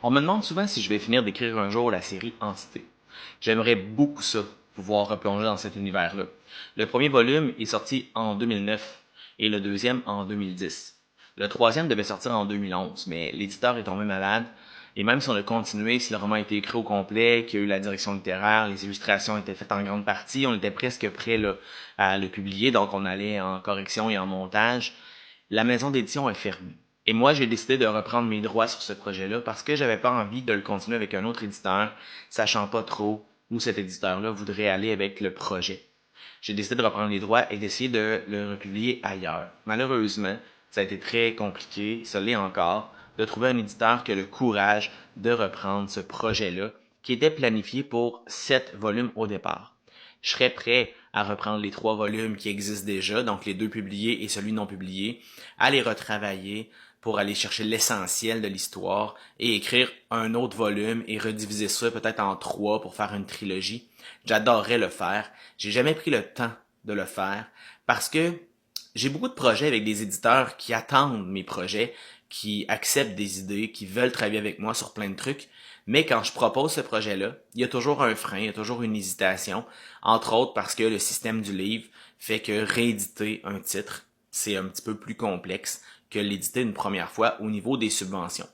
On me demande souvent si je vais finir d'écrire un jour la série Entité. J'aimerais beaucoup ça, pouvoir replonger dans cet univers-là. Le premier volume est sorti en 2009 et le deuxième en 2010. Le troisième devait sortir en 2011, mais l'éditeur est tombé malade. Et même si on a continué, si le roman a été écrit au complet, qu'il y a eu la direction littéraire, les illustrations étaient faites en grande partie, on était presque prêt là, à le publier, donc on allait en correction et en montage. La maison d'édition est fermée. Et moi, j'ai décidé de reprendre mes droits sur ce projet-là parce que j'avais pas envie de le continuer avec un autre éditeur, sachant pas trop où cet éditeur-là voudrait aller avec le projet. J'ai décidé de reprendre les droits et d'essayer de le republier ailleurs. Malheureusement, ça a été très compliqué, ça l'est encore, de trouver un éditeur qui a le courage de reprendre ce projet-là, qui était planifié pour 7 volumes au départ. Je serais prêt à reprendre les 3 volumes qui existent déjà, donc les 2 publiés et celui non publié, à les retravailler pour aller chercher l'essentiel de l'histoire et écrire un autre volume et rediviser ça peut-être en 3 pour faire une trilogie. J'adorerais le faire. J'ai jamais pris le temps de le faire parce que j'ai beaucoup de projets avec des éditeurs qui attendent mes projets, qui acceptent des idées, qui veulent travailler avec moi sur plein de trucs. Mais quand je propose ce projet-là, il y a toujours un frein, il y a toujours une hésitation, entre autres parce que le système du livre fait que rééditer un titre, c'est un petit peu plus complexe que l'éditer une première fois au niveau des subventions.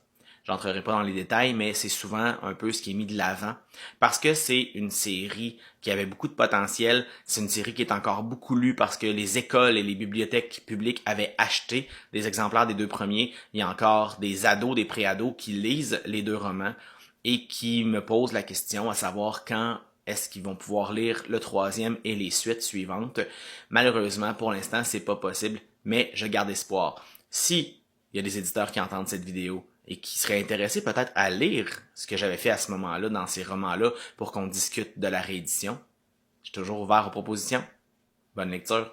J'entrerai pas dans les détails, mais c'est souvent un peu ce qui est mis de l'avant parce que c'est une série qui avait beaucoup de potentiel. C'est une série qui est encore beaucoup lue parce que les écoles et les bibliothèques publiques avaient acheté des exemplaires des 2 premiers. Il y a encore des ados, des pré-ados qui lisent les 2 romans et qui me posent la question à savoir quand est-ce qu'ils vont pouvoir lire le troisième et les suites suivantes. Malheureusement, pour l'instant, c'est pas possible, mais je garde espoir. Si il y a des éditeurs qui entendent cette vidéo et qui seraient intéressés peut-être à lire ce que j'avais fait à ce moment-là dans ces romans-là pour qu'on discute de la réédition, je suis toujours ouvert aux propositions. Bonne lecture.